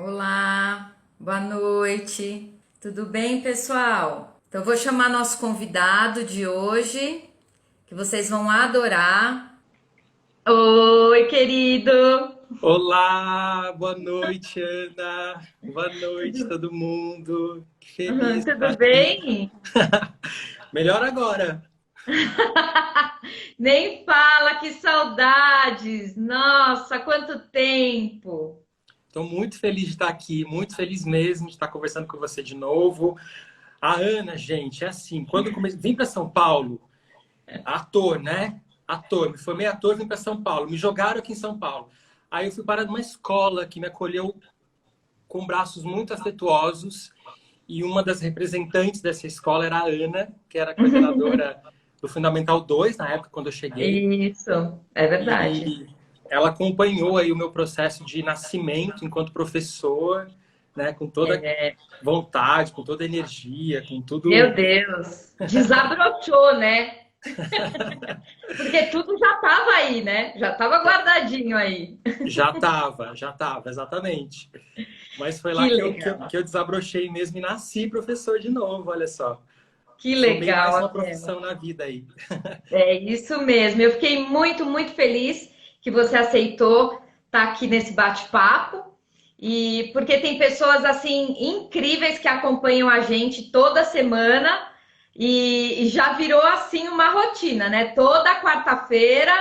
Olá, boa noite. Tudo bem, pessoal? Então, eu vou chamar nosso convidado de hoje, que vocês vão adorar. Oi, querido. Olá, boa noite, Ana. Boa noite, Tudo, todo mundo. Que feliz de estar tudo aqui. bem? Melhor agora. Nem fala, que saudades! Nossa, quanto tempo! Estou muito feliz de estar aqui, muito feliz mesmo de estar conversando com você de novo. A Ana, gente, é assim, quando eu comecei, vim para São Paulo, ator, né? Ator, me formei ator, vim para São Paulo, me jogaram aqui em São Paulo. Aí eu fui parar numa escola que me acolheu com braços muito afetuosos. E uma das representantes dessa escola era a Ana, que era coordenadora do Fundamental 2 na época, quando eu cheguei. Isso, é verdade. E ela acompanhou aí o meu processo de nascimento enquanto professor, né, com toda É, vontade, com toda energia, com meu tudo. Deus, desabrochou, né? Porque tudo já estava aí, né? Já estava guardadinho aí. Já estava, exatamente. Mas foi Que lá que eu, que eu, legal, que eu desabrochei mesmo e nasci professor de novo, olha só. que Somei legal, mais uma Abel. profissão na vida aí. É isso mesmo. Eu fiquei muito, muito feliz que você aceitou estar aqui nesse bate-papo. E porque tem pessoas assim incríveis que acompanham a gente toda semana e já virou assim uma rotina, né? Toda quarta-feira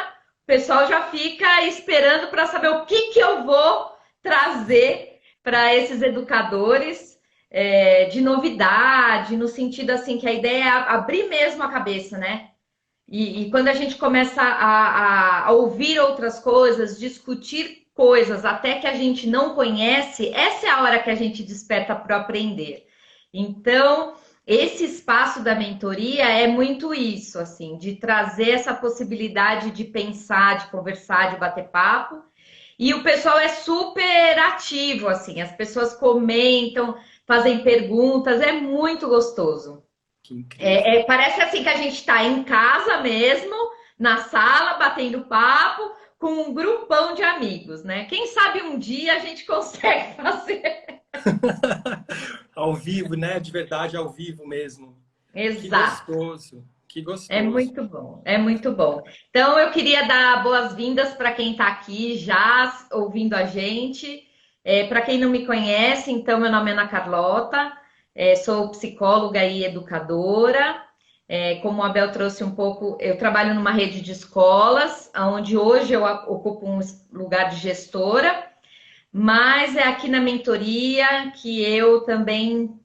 o pessoal já fica esperando para saber o que que eu vou trazer para esses educadores de novidade, no sentido assim que a ideia é abrir mesmo a cabeça, né? E quando a gente começa a ouvir outras coisas, discutir coisas até que a gente não conhece, essa é a hora que a gente desperta para aprender. Então, esse espaço da mentoria é muito isso, assim, de trazer essa possibilidade de pensar, de conversar, de bater papo. E o pessoal é super ativo, assim, as pessoas comentam, fazem perguntas, é muito gostoso. Que incrível. Parece assim que a gente está em casa mesmo, na sala, batendo papo, com um grupão de amigos, né? Quem sabe um dia a gente consegue fazer. Ao vivo, né? De verdade, ao vivo mesmo. Que Exato. gostoso, que É gostoso. muito bom, é muito bom. Então, eu queria dar boas-vindas para quem está aqui já ouvindo a gente. Para quem não me conhece, então, meu nome é Ana Carlota, sou psicóloga e educadora. Como o Abel trouxe um pouco, eu trabalho numa rede de escolas, onde hoje eu ocupo um lugar de gestora, mas é aqui na mentoria que eu também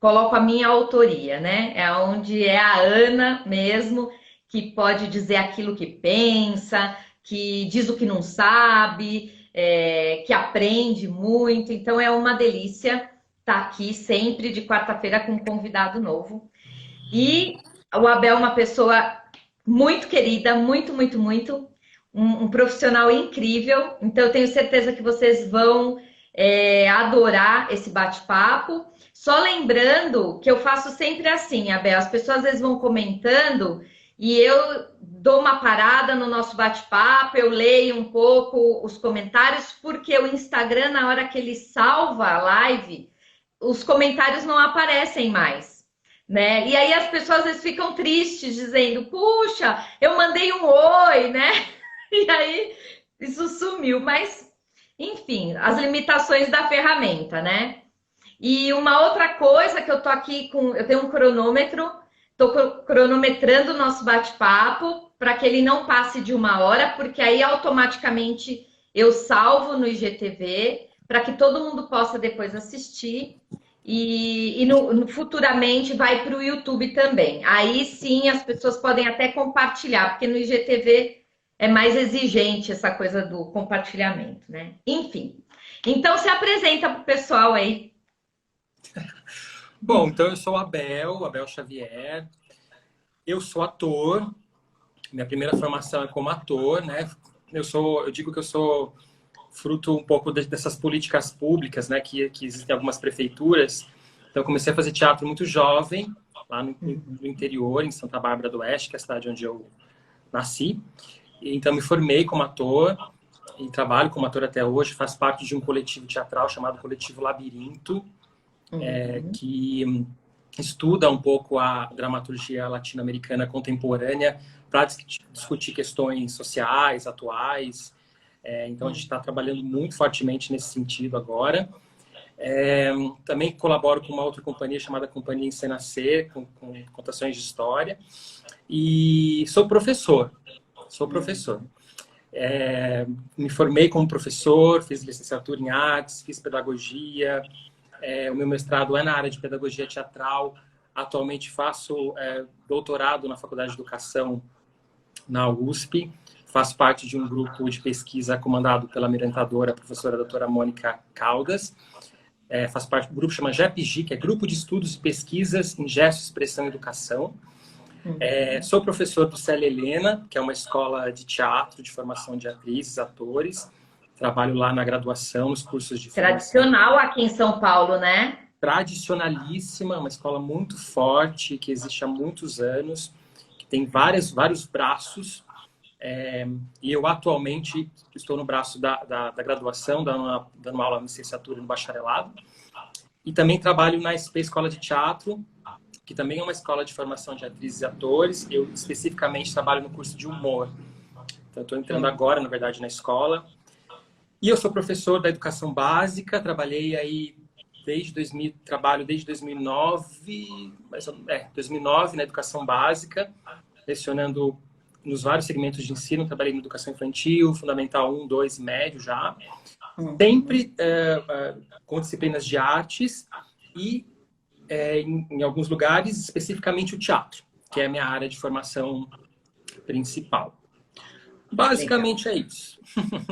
coloco a minha autoria, né? É onde é a Ana mesmo que pode dizer aquilo que pensa, que diz o que não sabe, que aprende muito. Então é uma delícia estar aqui sempre de quarta-feira com um convidado novo. E o Abel é uma pessoa muito querida, muito, muito, muito, um profissional incrível. Então, eu tenho certeza que vocês vão adorar esse bate-papo. Só lembrando que eu faço sempre assim, Abel, as pessoas às vezes vão comentando e eu dou uma parada no nosso bate-papo, eu leio um pouco os comentários, porque o Instagram, na hora que ele salva a live, os comentários não aparecem mais, né? E aí as pessoas às vezes ficam tristes, dizendo, puxa, eu mandei um oi, né? E aí isso sumiu, mas enfim, as limitações da ferramenta, né? E uma outra coisa que eu tô aqui com, eu tenho um cronômetro, tô cronometrando o nosso bate-papo para que ele não passe de 1 hora, porque aí automaticamente eu salvo no IGTV para que todo mundo possa depois assistir futuramente vai para o YouTube também. Aí sim as pessoas podem até compartilhar, porque no IGTV é mais exigente essa coisa do compartilhamento, né? Enfim. Então se apresenta para o pessoal aí. Bom, então eu sou o Abel Xavier. Eu sou ator. Minha primeira formação é como ator, né? Eu digo que eu sou fruto um pouco dessas políticas públicas, né? Que existem em algumas prefeituras. Então eu comecei a fazer teatro muito jovem, lá no interior, em Santa Bárbara do Oeste, que é a cidade onde eu nasci. Então me formei como ator. e trabalho como ator até hoje, faço parte de um coletivo teatral chamado Coletivo Labirinto, que estuda um pouco a dramaturgia latino-americana contemporânea para discutir questões sociais, atuais. Então, a gente está trabalhando muito fortemente nesse sentido agora. Também colaboro com uma outra companhia chamada Companhia Encenacer, com contações de história. E sou professor. Me formei como professor, fiz licenciatura em artes, fiz pedagogia. O meu mestrado é na área de pedagogia teatral. Atualmente faço doutorado na Faculdade de Educação na USP. Faço parte de um grupo de pesquisa comandado pela minha orientadora, a professora doutora Mônica Caldas. Faço parte do grupo que chama GEPG, que é Grupo de Estudos e Pesquisas em Gesto, Expressão e Educação. Sou professor do Célia Helena, que é uma escola de teatro, de formação de atrizes, atores. Trabalho lá na graduação, nos cursos de tradicional aqui em São Paulo, né? Tradicionalíssima, uma escola muito forte, que existe há muitos anos, que tem vários braços. E eu atualmente estou no braço da graduação, dando aula na licenciatura e no bacharelado. E também trabalho na SP Escola de Teatro, que também é uma escola de formação de atrizes e atores. Eu especificamente trabalho no curso de humor. Então, estou entrando agora, na verdade, na escola. E eu sou professor da educação básica, trabalhei aí trabalho desde 2009, 2009 na educação básica, lecionando nos vários segmentos de ensino. Trabalhei na educação infantil, fundamental 1, 2 e médio já. Sempre com disciplinas de artes e, em alguns lugares, especificamente o teatro, que é a minha área de formação principal. Basicamente é isso.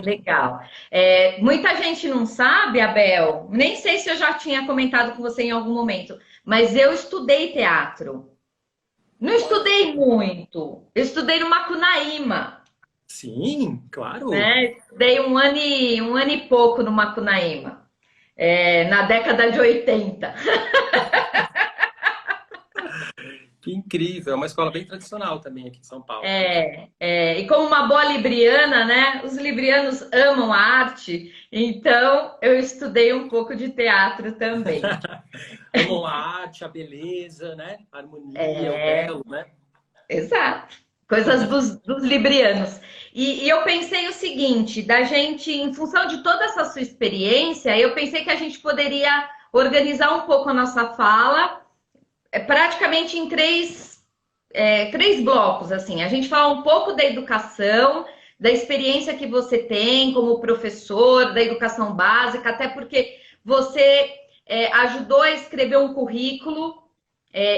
Legal. Muita gente não sabe, Abel, nem sei se eu já tinha comentado com você em algum momento, mas eu estudei teatro. Não estudei muito, eu estudei no Macunaíma. Sim, claro. Estudei um ano e pouco no Macunaíma, na década de 80. Que incrível, é uma escola bem tradicional também aqui em São Paulo. E como uma boa libriana, né? Os librianos amam a arte, então eu estudei um pouco de teatro também. Amam a arte, a beleza, né? A harmonia, o belo, né? Exato. Coisas dos librianos. E eu pensei o seguinte, da gente, em função de toda essa sua experiência, eu pensei que a gente poderia organizar um pouco a nossa fala praticamente em três blocos, assim. A gente fala um pouco da educação, da experiência que você tem como professor, da educação básica, até porque você ajudou a escrever um currículo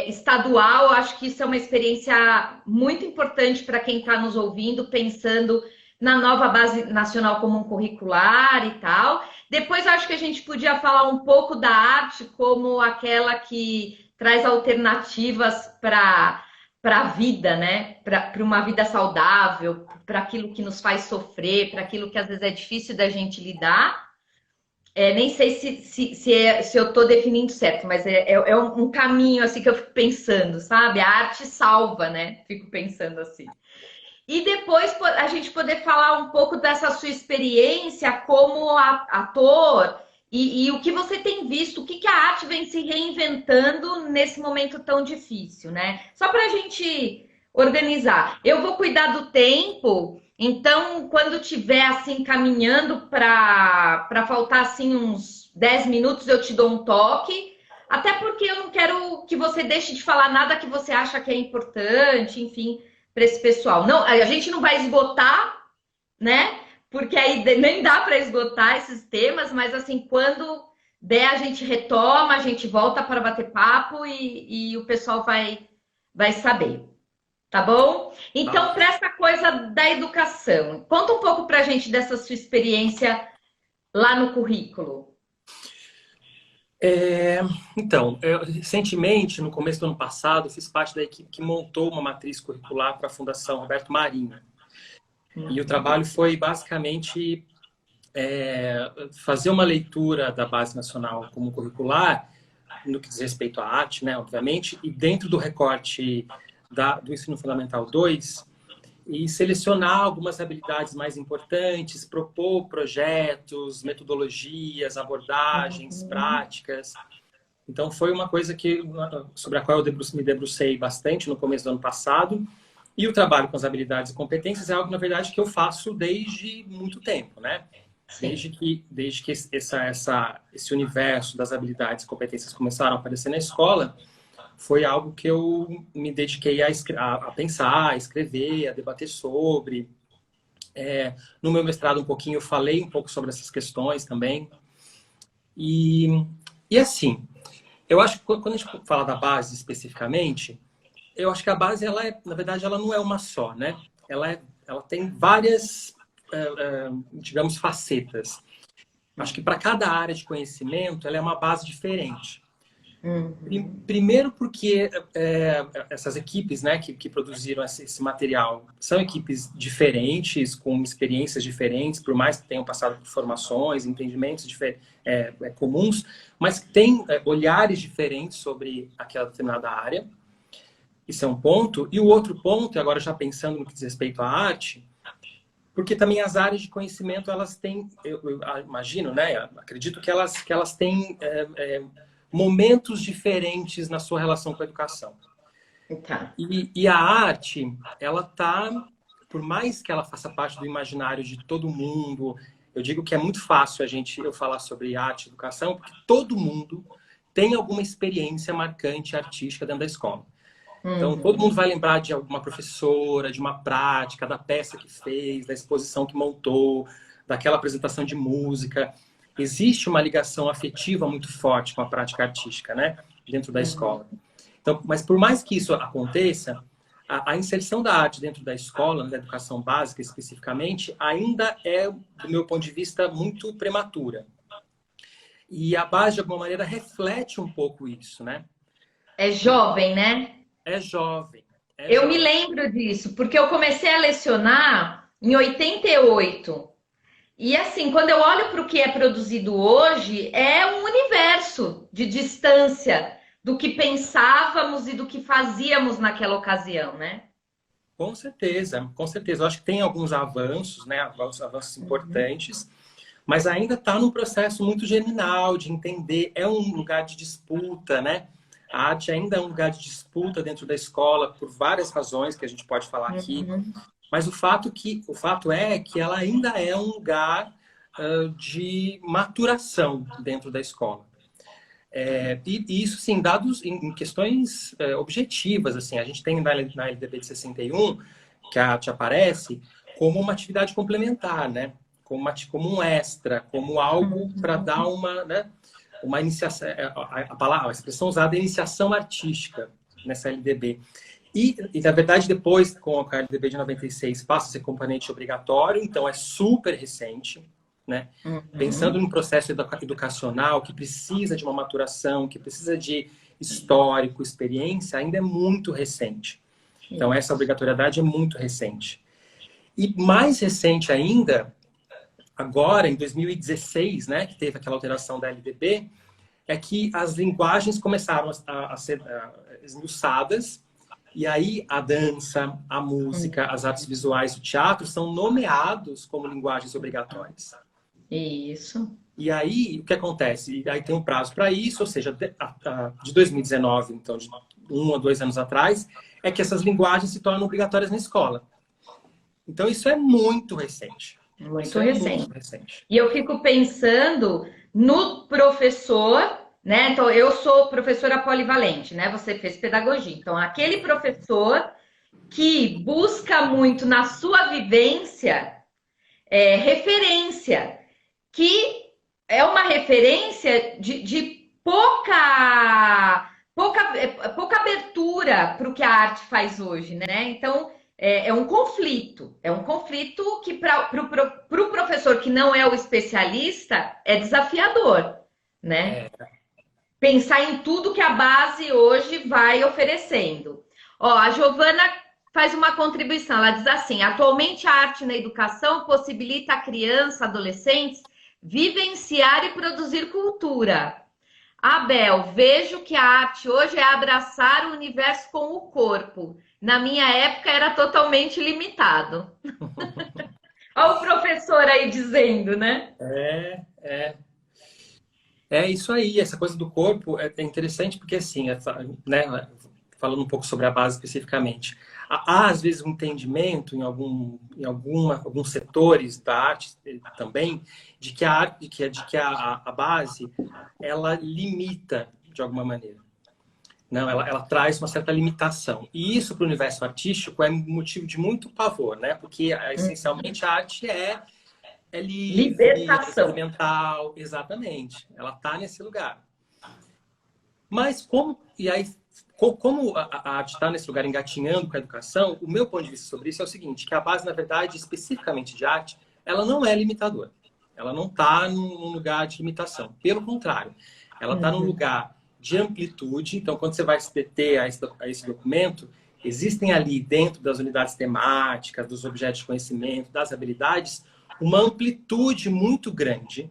estadual. Acho que isso é uma experiência muito importante para quem está nos ouvindo, pensando na nova Base Nacional Comum Curricular e tal. Depois, acho que a gente podia falar um pouco da arte como aquela que traz alternativas para a vida, né? Para uma vida saudável, para aquilo que nos faz sofrer, para aquilo que às vezes é difícil da gente lidar. Nem sei se eu estou definindo certo, mas é um caminho assim que eu fico pensando, sabe? A arte salva, né? Fico pensando assim. E depois a gente poder falar um pouco dessa sua experiência como ator e o que você tem visto, o que a arte vem se reinventando nesse momento tão difícil, né? Só para a gente organizar. Eu vou cuidar do tempo, então quando tiver assim caminhando para faltar assim uns 10 minutos, eu te dou um toque. Até porque eu não quero que você deixe de falar nada que você acha que é importante, enfim, para esse pessoal. Não, a gente não vai esgotar, né? Porque aí nem dá para esgotar esses temas, mas assim, quando der, a gente retoma, a gente volta para bater papo e o pessoal vai saber. Tá bom? Então, para essa coisa da educação, conta um pouco para a gente dessa sua experiência lá no currículo. Então, recentemente, no começo do ano passado, fiz parte da equipe que montou uma matriz curricular para a Fundação Roberto Marinho. E o trabalho foi basicamente fazer uma leitura da Base Nacional Comum Curricular, no que diz respeito à arte, né, obviamente, e dentro do recorte do Ensino Fundamental 2, e selecionar algumas habilidades mais importantes, propor projetos, metodologias, abordagens, práticas. Então, foi uma coisa sobre a qual eu me debrucei bastante no começo do ano passado. E o trabalho com as habilidades e competências é algo, na verdade, que eu faço desde muito tempo, né? Desde que esse universo das habilidades e competências começaram a aparecer na escola, foi algo que eu me dediquei a pensar, a escrever, a debater sobre. No meu mestrado, um pouquinho, eu falei um pouco sobre essas questões também. E assim, eu acho que quando a gente fala da base especificamente, eu acho que a base, na verdade, ela não é uma só, né? Ela tem várias, digamos, facetas. Acho que para cada área de conhecimento, ela é uma base diferente. Primeiro porque essas equipes, né, que produziram esse material são equipes diferentes, com experiências diferentes, por mais que tenham passado por formações, entendimentos comuns, mas que têm olhares diferentes sobre aquela determinada área. Isso é um ponto. E o outro ponto, agora já pensando no que diz respeito à arte, porque também as áreas de conhecimento, elas têm, eu imagino, né, acredito que elas têm momentos diferentes na sua relação com a educação. Tá. E a arte, ela tá, por mais que ela faça parte do imaginário de todo mundo, eu digo que é muito fácil eu falar sobre arte e educação, porque todo mundo tem alguma experiência marcante artística dentro da escola. Então, todo mundo vai lembrar de alguma professora, de uma prática, da peça que fez, da exposição que montou, daquela apresentação de música. Existe uma ligação afetiva muito forte com a prática artística, né? Dentro da escola. Então, mas por mais que isso aconteça, a inserção da arte dentro da escola, da educação básica especificamente, ainda é, do meu ponto de vista, muito prematura. E a base, de alguma maneira, reflete um pouco isso, né? É jovem, né? É jovem. Eu me lembro disso, porque eu comecei a lecionar em 88. E assim, quando eu olho para o que é produzido hoje, é um universo de distância do que pensávamos e do que fazíamos naquela ocasião, né? Com certeza, com certeza. Eu acho que tem alguns avanços, né? Avanços importantes, mas ainda está num processo muito germinal de entender. É um lugar de disputa, né? A arte ainda é um lugar de disputa dentro da escola por várias razões que a gente pode falar aqui. Mas o fato é que ela ainda é um lugar de maturação dentro da escola. E isso, sim, dados em questões objetivas. Assim, a gente tem na LDB de 61 que a arte aparece como uma atividade complementar, né? Como um extra, como algo para dar uma iniciação, a expressão usada é iniciação artística nessa LDB. E, na verdade, depois, com a LDB de 96, passa a ser componente obrigatório, então é super recente, né? Pensando num processo educacional que precisa de uma maturação, que precisa de histórico, experiência, ainda é muito recente. Então, essa obrigatoriedade é muito recente. E mais recente ainda, agora, em 2016, né, que teve aquela alteração da LDB, é que as linguagens começaram a ser esmiuçadas, e aí a dança, a música, as artes visuais, o teatro são nomeados como linguagens obrigatórias. Isso. E aí, o que acontece? E aí tem um prazo para isso, ou seja, de 2019, então de 1 ou 2 anos atrás, é que essas linguagens se tornam obrigatórias na escola. Então, isso é muito recente. Muito recente. E eu fico pensando no professor, né? Então, eu sou professora polivalente, né? Você fez pedagogia. Então, aquele professor que busca muito na sua vivência referência, que é uma referência de pouca abertura para o que a arte faz hoje, né? Então, é um conflito que para o professor que não é o especialista é desafiador, né? Pensar em tudo que a base hoje vai oferecendo. Ó, a Giovana faz uma contribuição, ela diz assim: atualmente a arte na educação possibilita a criança, adolescentes vivenciar e produzir cultura. Abel, vejo que a arte hoje é abraçar o universo com o corpo, Na minha época era totalmente limitado. Olha o professor aí dizendo, né? É, é. É isso aí, essa coisa do corpo é interessante porque, assim, né, falando um pouco sobre a base especificamente, há às vezes um entendimento alguns setores da arte também, de que a arte, de que a base, ela limita de alguma maneira. Não, ela traz uma certa limitação. E isso para o universo artístico é motivo de muito pavor, né? Porque essencialmente a arte é livre, é Libertação. experimental, exatamente. Ela está nesse lugar. Mas como a arte está nesse lugar engatinhando com a educação, o meu ponto de vista sobre isso é o seguinte, que a base, na verdade, especificamente de arte, ela não é limitadora. Ela não está num lugar de limitação. Pelo contrário, ela está num lugar de amplitude. Então, quando você vai se deter a esse documento, existem ali, dentro das unidades temáticas, dos objetos de conhecimento, das habilidades, uma amplitude muito grande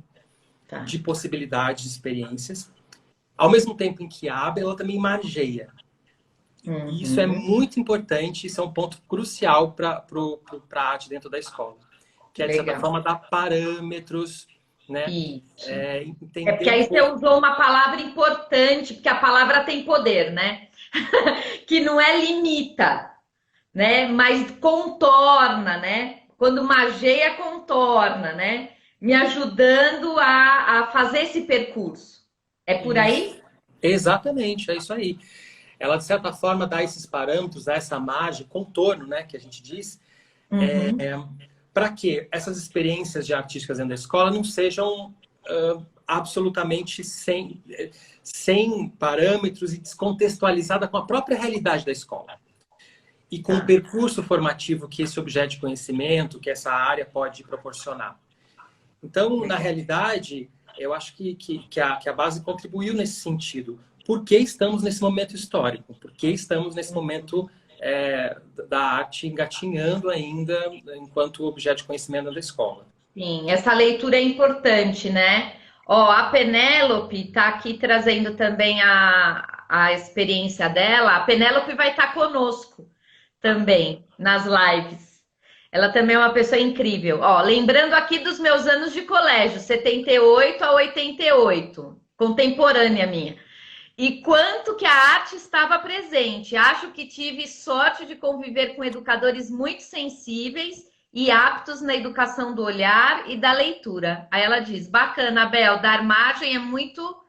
de possibilidades, de experiências, ao mesmo tempo em que abre, ela também margeia. E isso é muito importante, isso é um ponto crucial para a arte dentro da escola. Que é, de certa forma, dar parâmetros, né? Isso. Entender porque aí você usou uma palavra importante, porque a palavra tem poder, né? Que não é limita, né? Mas contorna, né? Quando margeia, contorna, né? Me ajudando a fazer esse percurso. É por aí? Isso. Exatamente, é isso aí. Ela, de certa forma, dá esses parâmetros, dá essa margem, contorno, né, que a gente diz, para que essas experiências de artísticas dentro da escola não sejam absolutamente sem parâmetros e descontextualizada com a própria realidade da escola. E com o percurso formativo que esse objeto de conhecimento, que essa área pode proporcionar. Então, na realidade, eu acho que a base contribuiu nesse sentido. Por que estamos nesse momento histórico? Por que estamos nesse momento da arte engatinhando ainda enquanto objeto de conhecimento da escola? Sim, essa leitura é importante, né? Ó, a Penélope está aqui trazendo também a experiência dela. A Penélope vai estar conosco também nas lives. Ela também é uma pessoa incrível. Ó, lembrando aqui dos meus anos de colégio, 78 a 88, contemporânea minha. E quanto que a arte estava presente. Acho que tive sorte de conviver com educadores muito sensíveis e aptos na educação do olhar e da leitura. Aí ela diz: bacana, Abel, dar margem é muito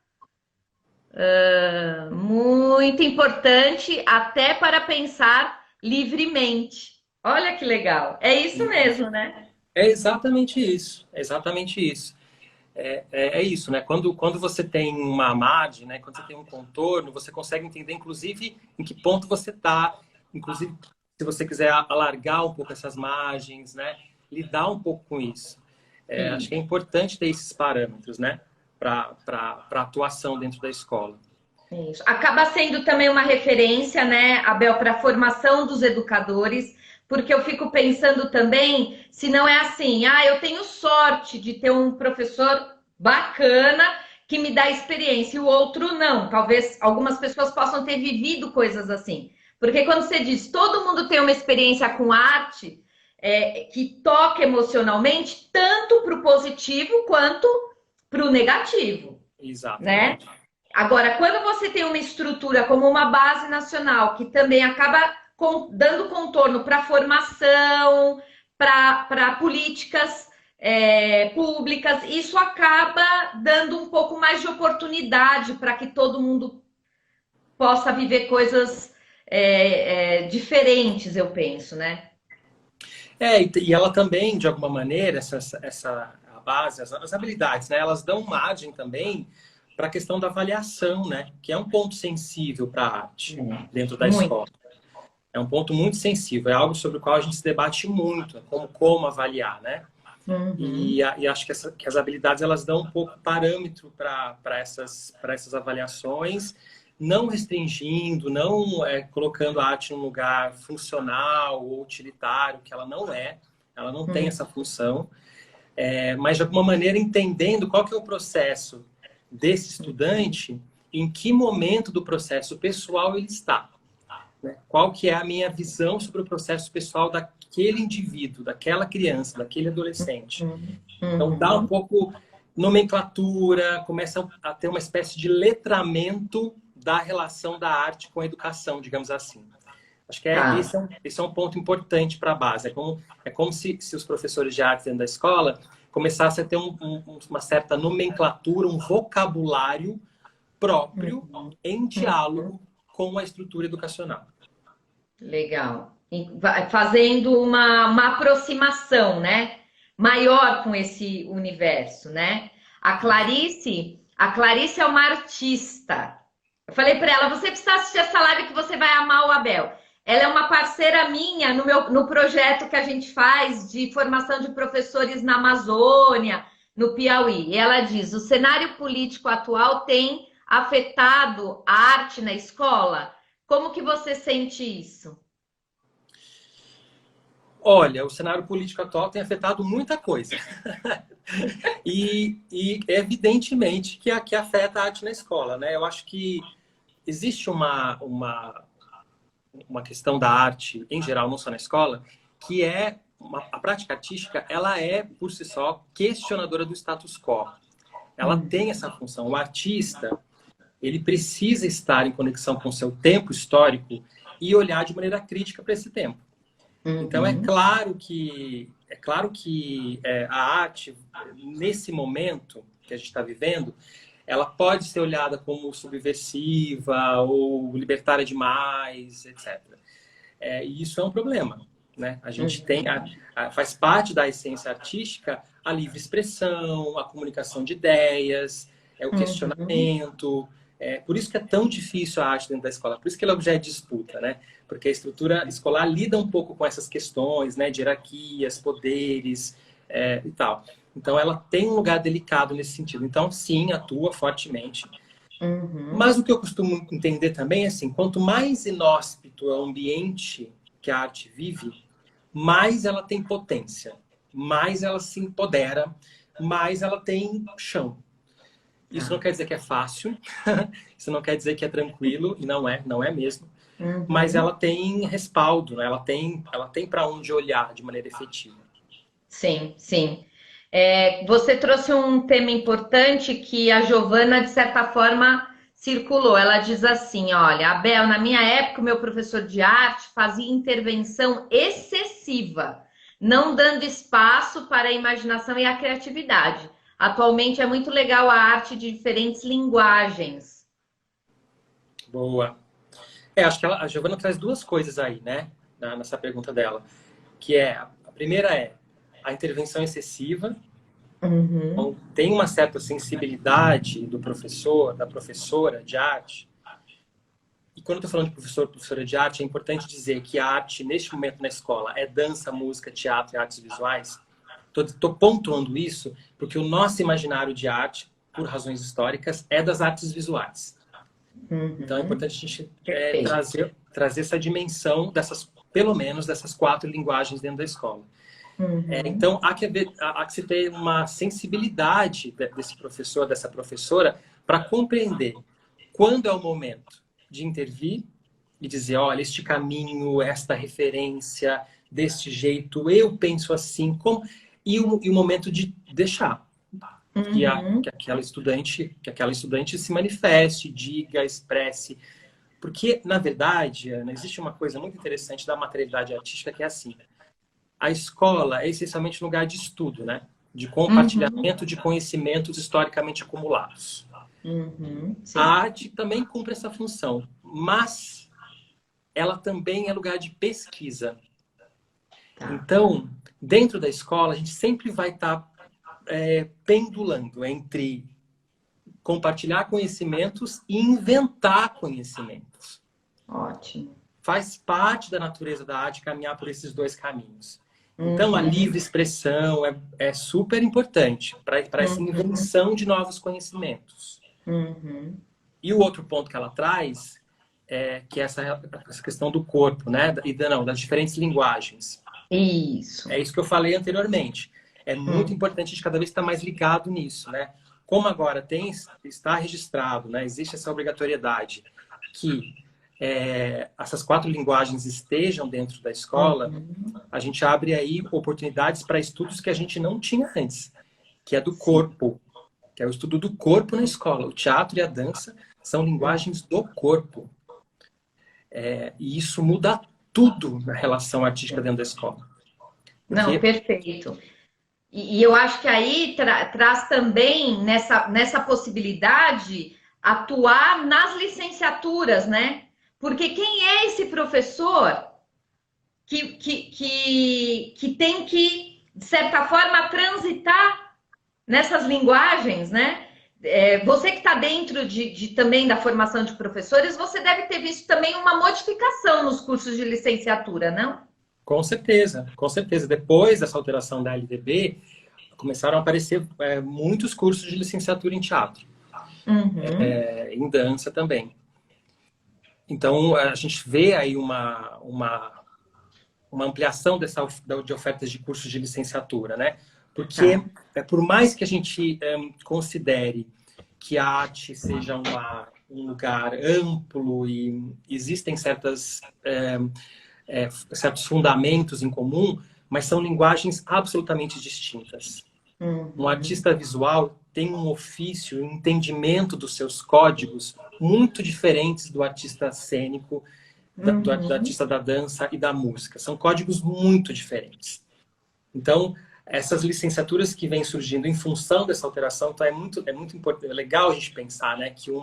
importante até para pensar livremente. Olha que legal. É isso mesmo, né? É exatamente isso. É exatamente isso. É isso, né? Quando você tem uma margem, né? Quando você tem um contorno, você consegue entender, inclusive, em que ponto você está. Inclusive, se você quiser alargar um pouco essas margens, né? Lidar um pouco com isso. Acho que é importante ter esses parâmetros, né? Para a atuação dentro da escola. Isso. Acaba sendo também uma referência, né, Abel, para a formação dos educadores, porque eu fico pensando também se não é assim, eu tenho sorte de ter um professor bacana que me dá experiência e o outro não. Talvez algumas pessoas possam ter vivido coisas assim. Porque quando você diz todo mundo tem uma experiência com arte que toca emocionalmente, tanto para o positivo quanto para o negativo. Exatamente. Né? Agora, quando você tem uma estrutura como uma base nacional, que também acaba dando contorno para formação, para políticas públicas, isso acaba dando um pouco mais de oportunidade para que todo mundo possa viver coisas diferentes, eu penso, né? E ela também, de alguma maneira, a base, as habilidades, né? Elas dão margem também para a questão da avaliação, né? Que é um ponto sensível para a arte dentro da escola. É um ponto muito sensível, é algo sobre o qual a gente se debate muito, como avaliar, né? E acho que as habilidades elas dão um pouco parâmetro para essas avaliações, não restringindo, não colocando a arte num lugar funcional ou utilitário, que ela não tem essa função, mas de alguma maneira entendendo qual que é o processo desse estudante, em que momento do processo pessoal ele está. né? Qual que é a minha visão sobre o processo pessoal daquele indivíduo, daquela criança, daquele adolescente. Então, dá um pouco nomenclatura, começa a ter uma espécie de letramento da relação da arte com a educação, digamos assim. Acho que esse é um ponto importante para a base. É como se os professores de arte dentro da escola começassem a ter uma certa nomenclatura, um vocabulário próprio em diálogo com a estrutura educacional. Legal. Fazendo uma aproximação, né? Maior com esse universo, né? A Clarice é uma artista. Eu falei para ela, você precisa assistir essa live que você vai amar o Abel. Ela é uma parceira minha no projeto que a gente faz de formação de professores na Amazônia, no Piauí. E ela diz, o cenário político atual tem afetado a arte na escola? Como que você sente isso? Olha, o cenário político atual tem afetado muita coisa. e evidentemente que afeta a arte na escola, né? Eu acho que existe uma questão da arte, em geral, não só na escola, que é a prática artística, ela é, por si só, questionadora do status quo. Ela tem essa função. O artista, ele precisa estar em conexão com o seu tempo histórico e olhar de maneira crítica para esse tempo. Então, é claro que a arte, nesse momento que a gente está vivendo, ela pode ser olhada como subversiva ou libertária demais, etc. E isso é um problema, né? A gente faz parte da essência artística a livre expressão, a comunicação de ideias, o questionamento. Por isso que é tão difícil a arte dentro da escola, por isso que ela é objeto de disputa, né? Porque a estrutura escolar lida um pouco com essas questões, né? De hierarquias, poderes e tal. Então, ela tem um lugar delicado nesse sentido. Então, sim, atua fortemente. Mas o que eu costumo entender também é assim, quanto mais inóspito é o ambiente que a arte vive, mais ela tem potência, mais ela se empodera, mais ela tem chão. Isso não quer dizer que é fácil, isso não quer dizer que é tranquilo, e não é mesmo. Mas ela tem respaldo, né? Ela tem para onde olhar de maneira efetiva. Sim, sim. Você trouxe um tema importante que a Giovana, de certa forma, circulou. Ela diz assim, olha, Abel, na minha época, o meu professor de arte fazia intervenção excessiva, não dando espaço para a imaginação e a criatividade. Atualmente é muito legal a arte de diferentes linguagens. Boa. Acho que a Giovana traz duas coisas aí, né? Nessa pergunta dela. Que a primeira é a intervenção excessiva. Então, tem uma certa sensibilidade do professor, da professora de arte. E quando eu estou falando de professora de arte, é importante dizer que a arte, neste momento na escola, é dança, música, teatro e artes visuais. Estou pontuando isso porque o nosso imaginário de arte, por razões históricas, é das artes visuais. Então é importante a gente trazer essa dimensão pelo menos dessas 4 linguagens dentro da escola. Então há que se ter uma sensibilidade desse professor, dessa professora, para compreender quando é o momento de intervir e dizer, olha, este caminho, esta referência, deste jeito, eu penso assim, e o momento de deixar que aquela estudante se manifeste, diga, expresse. Porque, na verdade, Ana, existe uma coisa muito interessante da materialidade artística que é assim. A escola é essencialmente um lugar de estudo, né? De compartilhamento de conhecimentos historicamente acumulados. A arte também cumpre essa função, mas ela também é lugar de pesquisa. Então, dentro da escola, a gente sempre vai estar pendulando entre compartilhar conhecimentos e inventar conhecimentos. Ótimo. Faz parte da natureza da arte caminhar por esses 2 caminhos. Então, a livre expressão é super importante para essa invenção de novos conhecimentos. E o outro ponto que ela traz que é essa questão do corpo, né? Das diferentes linguagens. Isso. É isso que eu falei anteriormente. É muito importante a gente cada vez estar mais ligado nisso, né? Como agora está registrado, né? Existe essa obrigatoriedade que essas 4 linguagens estejam dentro da escola, a gente abre aí oportunidades para estudos que a gente não tinha antes, que é do corpo, que é o estudo do corpo na escola. O teatro e a dança são linguagens do corpo. E isso muda tudo na relação artística dentro da escola. Não, perfeito. E eu acho que aí traz também nessa possibilidade atuar nas licenciaturas, né? Porque quem é esse professor que tem que, de certa forma, transitar nessas linguagens, né? Você que está dentro também da formação de professores, você deve ter visto também uma modificação nos cursos de licenciatura, não? Com certeza, com certeza. Depois dessa alteração da LDB, começaram a aparecer muitos cursos de licenciatura em teatro, em dança também. Então, a gente vê aí uma ampliação de ofertas de cursos de licenciatura, né? Porque, por mais que a gente considere que a arte seja um lugar amplo e existem certos fundamentos em comum, mas são linguagens absolutamente distintas. Um artista visual tem um ofício, um entendimento dos seus códigos muito diferentes do artista cênico, do artista da dança e da música. São códigos muito diferentes. Então, essas licenciaturas que vêm surgindo em função dessa alteração, então é muito importante, é legal a gente pensar, né, que um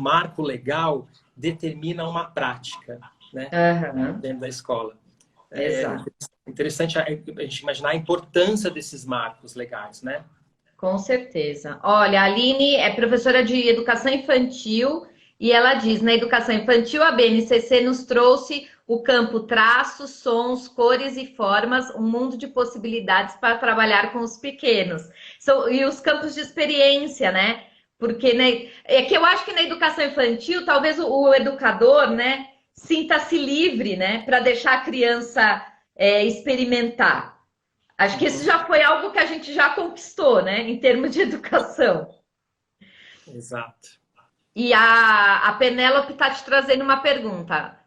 marco legal determina uma prática, né, dentro da escola. Exato. É interessante a gente imaginar a importância desses marcos legais, né? Com certeza. Olha, a Aline é professora de educação infantil e ela diz, na educação infantil, a BNCC nos trouxe o campo traços, sons, cores e formas, um mundo de possibilidades para trabalhar com os pequenos. E os campos de experiência, né? Porque é que eu acho que na educação infantil, talvez o educador, né, sinta-se livre, né, para deixar a criança experimentar. Acho que isso já foi algo que a gente já conquistou, né, em termos de educação. Exato. E a Penélope está te trazendo uma pergunta.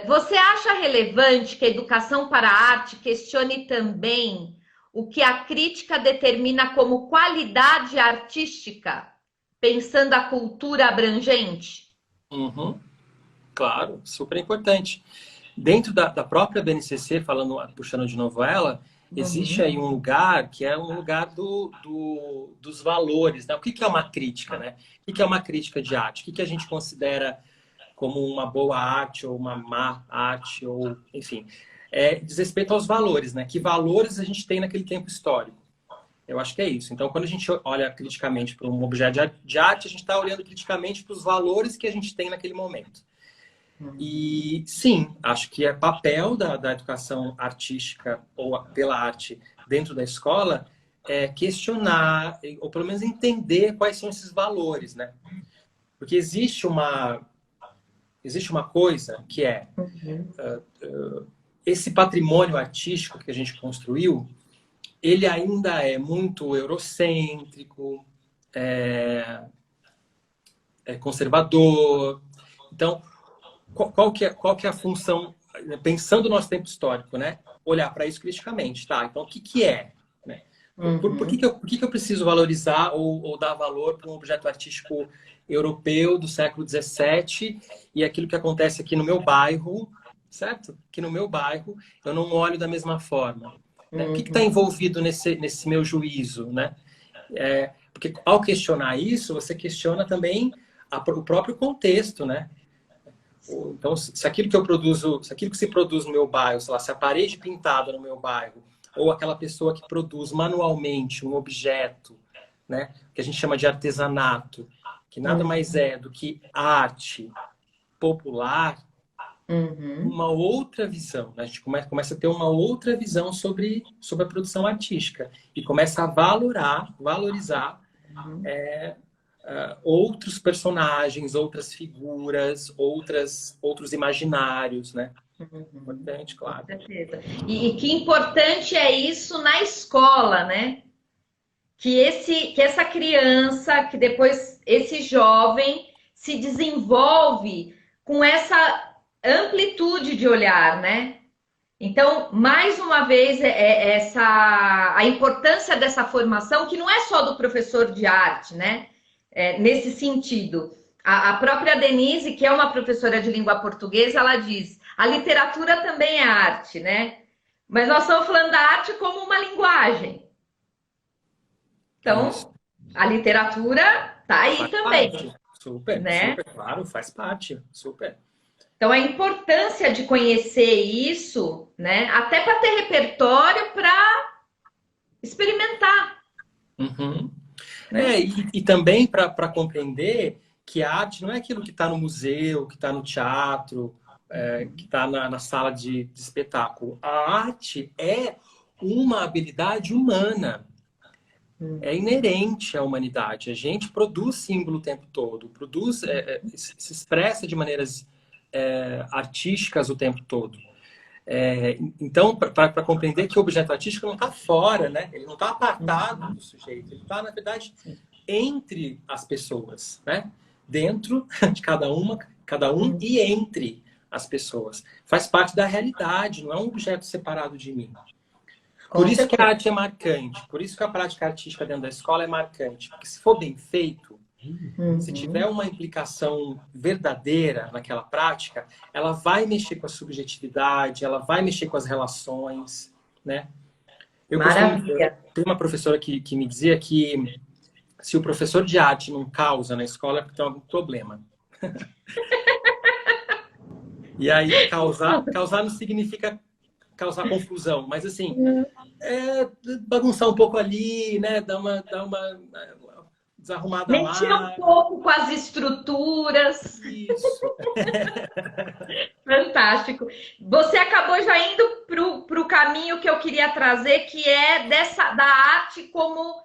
Você acha relevante que a educação para a arte questione também o que a crítica determina como qualidade artística, pensando a cultura abrangente? Claro, super importante. Dentro da própria BNCC, puxando de novo ela, existe aí um lugar que é um lugar dos valores, né? O que é uma crítica, né? O que é uma crítica de arte? O que a gente considera como uma boa arte ou uma má arte, ou enfim, diz respeito aos valores, né? Que valores a gente tem naquele tempo histórico? Eu acho que é isso. Então, quando a gente olha criticamente para um objeto de arte, a gente está olhando criticamente para os valores que a gente tem naquele momento. E sim, acho que é papel da educação artística ou pela arte dentro da escola questionar, ou pelo menos entender quais são esses valores, né? Porque existe uma coisa que esse patrimônio artístico que a gente construiu, ele ainda é muito eurocêntrico, conservador. Então, qual que é a função, pensando no nosso tempo histórico, né? Olhar para isso criticamente, tá? Então, o que é? Né? Por que eu preciso valorizar ou dar valor para um objeto artístico europeu do século XVII e aquilo que acontece aqui no meu bairro, certo? Que no meu bairro eu não olho da mesma forma. Né? O que está envolvido nesse meu juízo, né? Porque ao questionar isso, você questiona também o próprio contexto, né? Então, se aquilo que eu produzo, se aquilo que se produz no meu bairro, sei lá, se a parede pintada no meu bairro, ou aquela pessoa que produz manualmente um objeto, né, que a gente chama de artesanato, que nada mais é do que arte popular, uma outra visão. Né? A gente começa a ter uma outra visão sobre a produção artística e começa a valorizar outros personagens, outras figuras, outros imaginários, né? Importante, claro. Com certeza. E que importante é isso na escola, né? Que essa criança, que depois esse jovem se desenvolve com essa amplitude de olhar, né? Então, mais uma vez, a importância dessa formação, que não é só do professor de arte, né? Nesse sentido. A própria Denise, que é uma professora de língua portuguesa, ela diz: a literatura também é arte, né? Mas nós estamos falando da arte como uma linguagem. Então, Isso. a literatura está aí Faz também, parte. Super, né? super, claro, faz parte. Super. Então, a importância de conhecer isso, né? Até para ter repertório para experimentar, Uhum. né? E também para compreender que a arte não é aquilo que está no museu, que está no teatro, que está na sala de espetáculo. A arte é uma habilidade humana, é inerente à humanidade. A gente produz símbolo o tempo todo, produz, se expressa de maneiras artísticas o tempo todo. Então, para compreender que o objeto artístico não está fora, né? Ele não está apartado do sujeito, ele está, na verdade, entre as pessoas, né? Dentro de cada um e entre as pessoas. Faz parte da realidade, não é um objeto separado de mim. Por Com isso que a certeza. arte é marcante, por isso que a prática artística dentro da escola é marcante. Porque se for bem feito, se tiver uma implicação verdadeira naquela prática, ela vai mexer com a subjetividade, ela vai mexer com as relações, né? Maravilha. Tem uma professora que me dizia que se o professor de arte não causa na escola é porque tem algum problema. E aí, causar não significa causar confusão, mas assim, bagunçar um pouco ali, né? Dar uma desarrumada Mexer um lá. pouco com as estruturas. Isso. Fantástico. Você acabou já indo para o caminho que eu queria trazer, que é da arte como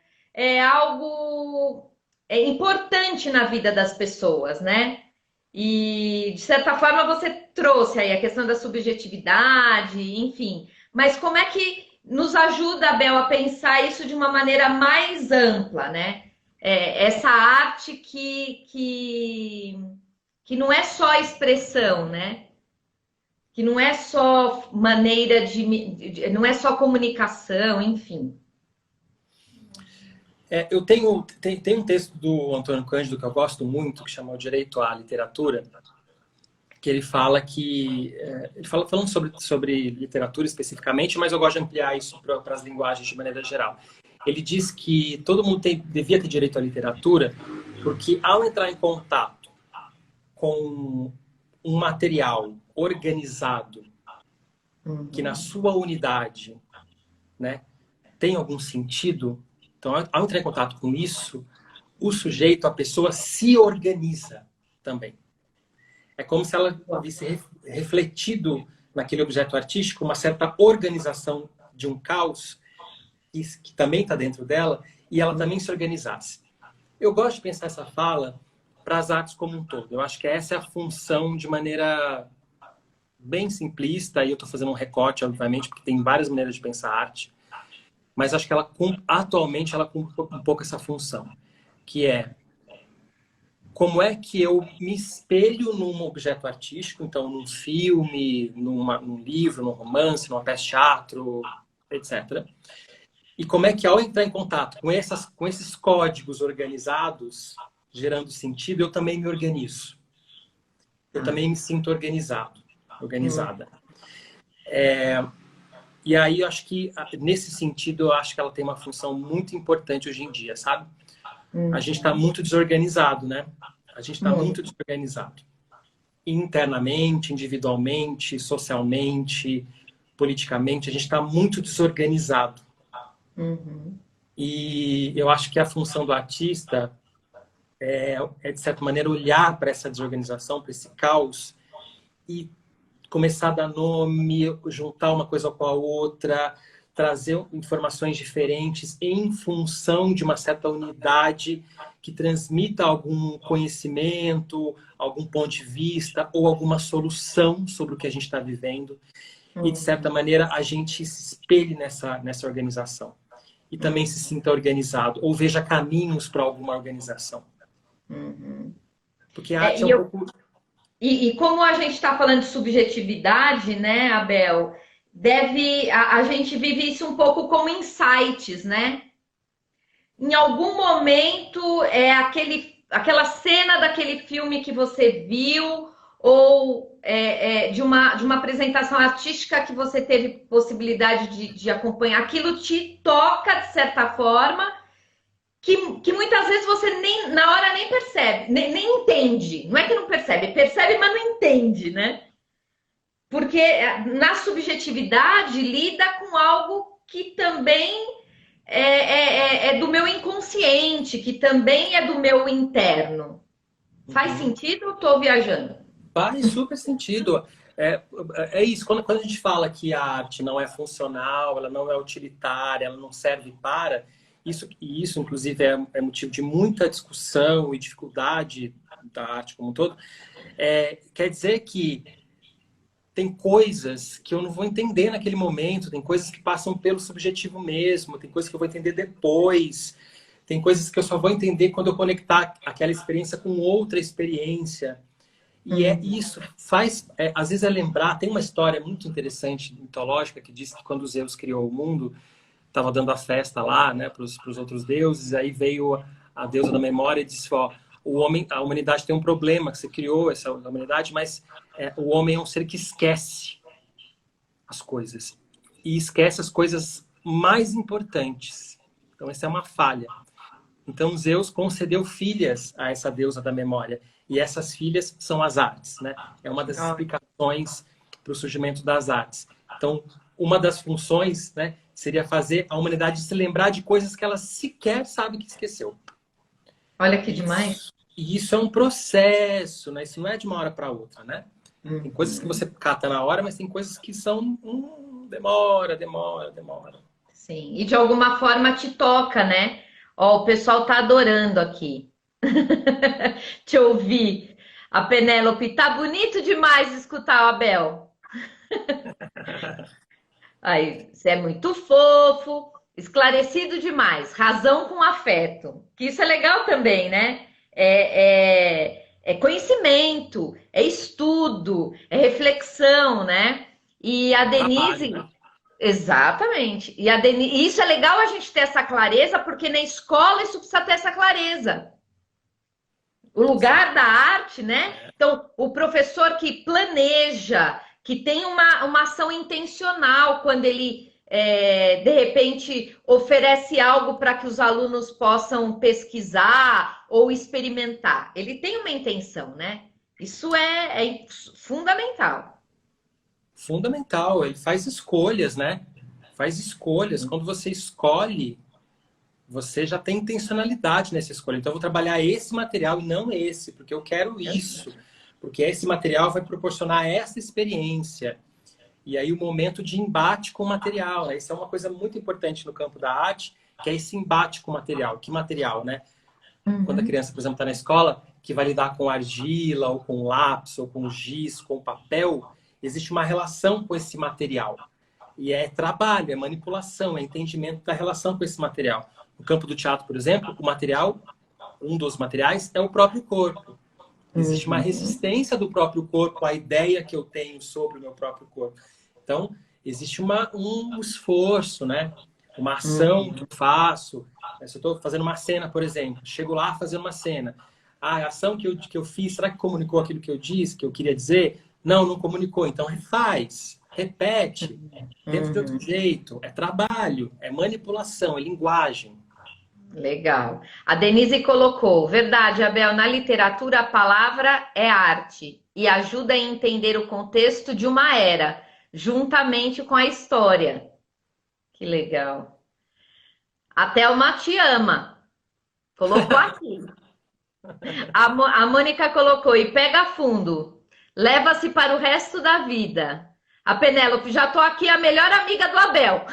algo importante na vida das pessoas, né? E, de certa forma, você trouxe aí a questão da subjetividade, enfim. Mas como é que nos ajuda, Bel, a pensar isso de uma maneira mais ampla, né? Essa arte que não é só expressão, né? Que não é só maneira não é só comunicação, enfim. Eu tenho um texto do Antônio Cândido que eu gosto muito, que chama O Direito à Literatura, que ele fala falando sobre literatura especificamente, mas eu gosto de ampliar isso para as linguagens de maneira geral. Ele diz que todo mundo devia ter direito à literatura, porque ao entrar em contato com um material organizado, que na sua unidade, né, tem algum sentido, então, ao entrar em contato com isso, o sujeito, a pessoa, se organiza também. É como se ela visse refletido naquele objeto artístico uma certa organização de um caos que também está dentro dela e ela também se organizasse. Eu gosto de pensar essa fala para as artes como um todo. Eu acho que essa é a função de maneira bem simplista, e eu estou fazendo um recorte, obviamente, porque tem várias maneiras de pensar arte, mas acho que atualmente ela cumpre um pouco essa função, que é como é que eu me espelho num objeto artístico, então num filme, num livro, num romance, numa peça de teatro, etc. E como é que ao entrar em contato com esses códigos organizados, gerando sentido, eu também me organizo. Eu também me sinto organizada. E aí, eu acho que, nesse sentido, eu acho que ela tem uma função muito importante hoje em dia, sabe? A gente está muito desorganizado, né? A gente está muito desorganizado. Internamente, individualmente, socialmente, politicamente, a gente está muito desorganizado. E eu acho que a função do artista de certa maneira, olhar para essa desorganização, para esse caos e começar a dar nome, juntar uma coisa com a outra, trazer informações diferentes em função de uma certa unidade que transmita algum conhecimento, algum ponto de vista ou alguma solução sobre o que a gente está vivendo. E, de certa maneira, a gente se espelhe nessa organização. E também se sinta organizado, ou veja caminhos para alguma organização. Porque a arte é um pouco... E como a gente está falando de subjetividade, né, Abel? A gente vive isso um pouco como insights, né? Em algum momento aquela cena daquele filme que você viu, ou de uma apresentação artística que você teve possibilidade de acompanhar, aquilo te toca de certa forma, que muitas vezes você nem na hora nem percebe, nem entende. Não é que não percebe, percebe, mas não entende, né? Porque na subjetividade lida com algo que também é do meu inconsciente, que também é do meu interno. Faz Uhum. sentido ou estou viajando? Faz super sentido. É, é isso, quando a gente fala que a arte não é funcional, ela não é utilitária, ela não serve para, isso inclusive, é motivo de muita discussão e dificuldade da arte como um todo, quer dizer que tem coisas que eu não vou entender naquele momento, tem coisas que passam pelo subjetivo mesmo, tem coisas que eu vou entender depois, tem coisas que eu só vou entender quando eu conectar aquela experiência com outra experiência. E isso faz, às vezes lembrar, tem uma história muito interessante, mitológica, que diz que quando Zeus criou o mundo, estava dando a festa lá, né, para os outros deuses, aí veio a deusa da memória e disse, ó, a humanidade tem um problema, que você criou essa humanidade, mas o homem é um ser que esquece as coisas. E esquece as coisas mais importantes. Então, essa é uma falha. Então, Zeus concedeu filhas a essa deusa da memória. E essas filhas são as artes, né? É uma das explicações para o surgimento das artes. Então, uma das funções, né, seria fazer a humanidade se lembrar de coisas que ela sequer sabe que esqueceu. Olha que demais. E isso é um processo, né? Isso não é de uma hora para outra, né? Tem coisas que você cata na hora, mas tem coisas que são demora. Sim, e de alguma forma te toca, né? Ó, o pessoal tá adorando aqui. Te ouvir. A Penélope, tá bonito demais escutar o Abel. Aí, você é muito fofo, esclarecido demais, razão com afeto. Que isso é legal também, né? É conhecimento, é estudo, é reflexão, né? E a Trabalho, Denise, né? exatamente. E a Denise, e isso é legal a gente ter essa clareza, porque na escola isso precisa ter essa clareza. O lugar da arte, né? Então, o professor que planeja, que tem uma ação intencional quando ele, de repente, oferece algo para que os alunos possam pesquisar ou experimentar. Ele tem uma intenção, né? Isso é fundamental. Fundamental, ele faz escolhas, né? Faz escolhas. Quando você escolhe, você já tem intencionalidade nessa escolha. Então, eu vou trabalhar esse material e não esse, porque eu quero isso. Porque esse material vai proporcionar essa experiência. E aí, o momento de embate com o material, né? Isso é uma coisa muito importante no campo da arte, que é esse embate com o material. Que material, né? Quando a criança, por exemplo, está na escola, que vai lidar com argila, ou com lápis, ou com giz, com papel, existe uma relação com esse material. E é trabalho, é manipulação, é entendimento da relação com esse material. No campo do teatro, por exemplo, o material, um dos materiais, é o próprio corpo. Existe uma resistência do próprio corpo à ideia que eu tenho sobre o meu próprio corpo. Então, existe um esforço, né? Uma ação que eu faço. Se eu estou fazendo uma cena, por exemplo, chego lá fazendo uma cena. A ação que eu fiz, será que comunicou aquilo que eu disse, que eu queria dizer? Não, não comunicou. Então, refaz, repete, tenta de outro jeito. É trabalho, é manipulação, é linguagem. Legal. A Denise colocou, verdade, Abel, na literatura a palavra é arte e ajuda a entender o contexto de uma era, juntamente com a história. Que legal. A Thelma te ama. Colocou aqui. A Mônica colocou, e pega fundo. Leva-se para o resto da vida. A Penélope, já tô aqui, a melhor amiga do Abel.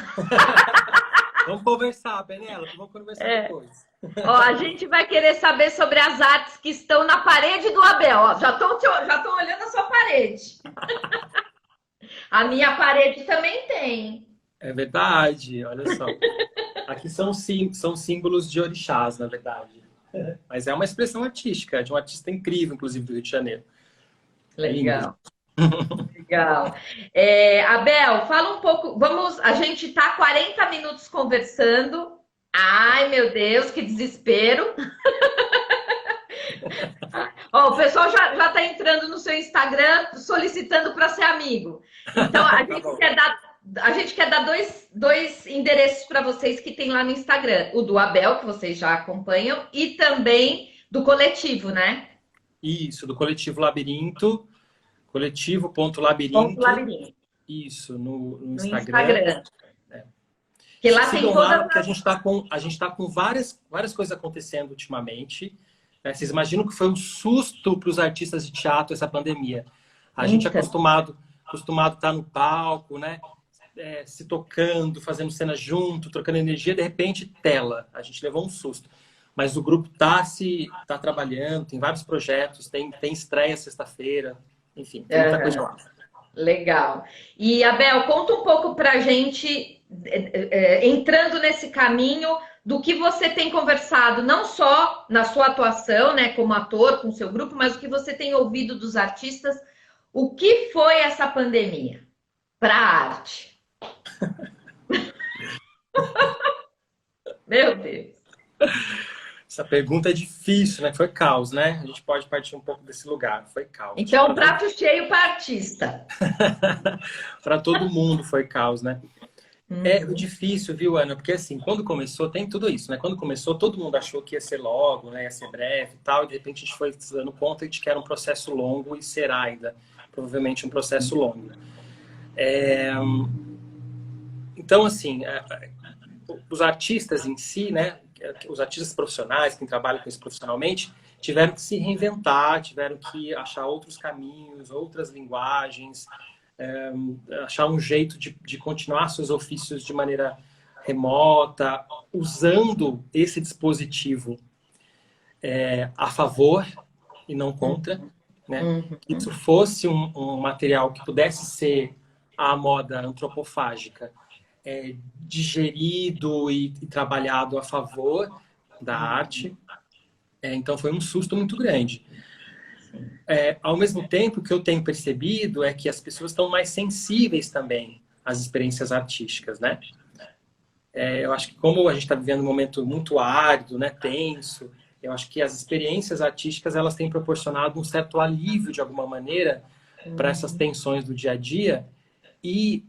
Vamos conversar, Penélope, vamos conversar depois. Ó, a gente vai querer saber sobre as artes que estão na parede do Abel. Ó, já tô olhando a sua parede. A minha parede também tem. É verdade, olha só. Aqui são símbolos de orixás, na verdade. Mas é uma expressão artística, de um artista incrível, inclusive, do Rio de Janeiro. É lindo. Legal. Legal. Abel, fala um pouco. Vamos, a gente está 40 minutos conversando. Ai, meu Deus, que desespero. Ó, o pessoal já está entrando no seu Instagram solicitando para ser amigo. Então, Tá bom. a gente quer dar dois endereços para vocês que tem lá no Instagram. O do Abel, que vocês já acompanham, e também do coletivo, né? Isso, do Coletivo Labirinto, Ponto coletivo.labirinto, Labirinto, isso, no no Instagram. Instagram. Que lá tem Sigam lá, todas porque as. a gente tá com várias coisas acontecendo ultimamente. Né? Vocês imaginam que foi um susto para os artistas de teatro essa pandemia. A gente é Então, acostumado a estar no palco, né? Se tocando, fazendo cena junto, trocando energia, de repente, tela. A gente levou um susto. Mas o grupo tá trabalhando, tem vários projetos, tem estreia sexta-feira, enfim, tem muita coisa lá. legal. E, Abel, conta um pouco para a gente, entrando nesse caminho, do que você tem conversado, não só na sua atuação, né, como ator, com o seu grupo, mas o que você tem ouvido dos artistas. O que foi essa pandemia para a arte? Meu Deus. Essa pergunta é difícil, né? Foi caos, né? A gente pode partir um pouco desse lugar. Foi caos. Então, prato cheio para artista. Para todo mundo foi caos, né? É difícil, viu, Ana? Porque assim, quando começou, tem tudo isso, né? Quando começou, todo mundo achou que ia ser logo, né? Ia ser breve e tal, e de repente a gente foi se dando conta de que era um processo longo e será ainda, provavelmente um processo longo. Então, assim, os artistas em si, né? Os artistas profissionais, quem trabalha com isso profissionalmente, tiveram que se reinventar, tiveram que achar outros caminhos, outras linguagens, achar um jeito de continuar seus ofícios de maneira remota, usando esse dispositivo a favor e não contra, né? Que isso fosse um material que pudesse ser à moda antropofágica, digerido e trabalhado a favor da arte. Então foi um susto muito grande. Ao mesmo tempo, o que eu tenho percebido é que as pessoas estão mais sensíveis também às experiências artísticas, né? Eu acho que como a gente está vivendo um momento muito árido, né, tenso, eu acho que as experiências artísticas elas têm proporcionado um certo alívio de alguma maneira para essas tensões do dia a dia e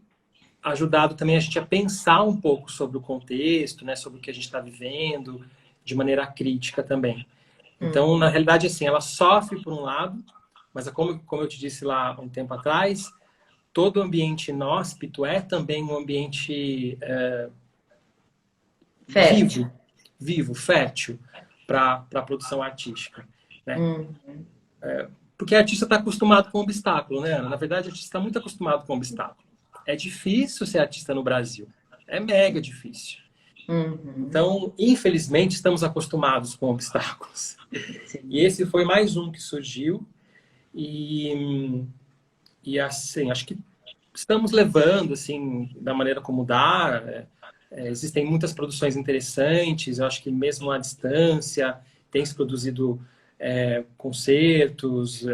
ajudado também a gente a pensar um pouco sobre o contexto, né, sobre o que a gente está vivendo, de maneira crítica também. Então, na realidade, assim, ela sofre por um lado, mas como eu te disse lá um tempo atrás, todo ambiente inóspito é também um ambiente vivo, fértil para a produção artística, né? Porque o artista está acostumado com obstáculo, né, Ana? Na verdade, o artista está muito acostumado com obstáculo. É difícil ser artista no Brasil. É mega difícil. Então, infelizmente, estamos acostumados com obstáculos. E esse foi mais um que surgiu. E assim, acho que estamos levando, assim, da maneira como dá. Existem muitas produções interessantes. Eu acho que mesmo à distância tem se produzido concertos.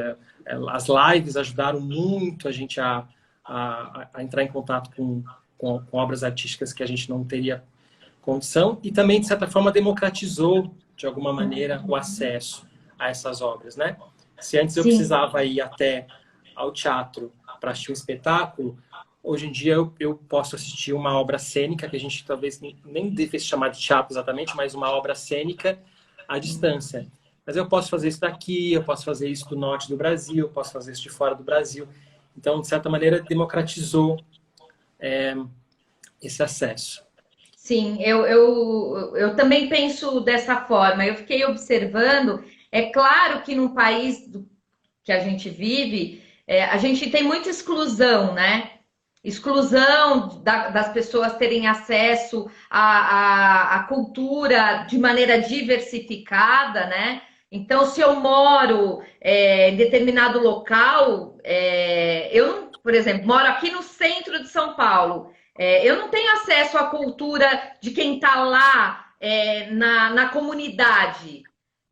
As lives ajudaram muito a gente a entrar em contato com obras artísticas que a gente não teria condição e também, de certa forma, democratizou, de alguma maneira, o acesso a essas obras, né? Se antes eu precisava ir até ao teatro para assistir um espetáculo, hoje em dia eu posso assistir uma obra cênica, que a gente talvez nem devesse chamar de teatro exatamente, mas uma obra cênica à distância. Mas eu posso fazer isso daqui, eu posso fazer isso do norte do Brasil, eu posso fazer isso de fora do Brasil. Então, de certa maneira, democratizou esse acesso. Sim, eu também penso dessa forma. Eu fiquei observando, é claro que no país que a gente vive, a gente tem muita exclusão, né? Exclusão das pessoas terem acesso à cultura de maneira diversificada, né? Então, se eu moro em determinado local, eu não, por exemplo, moro aqui no centro de São Paulo. Eu não tenho acesso à cultura de quem está lá na comunidade.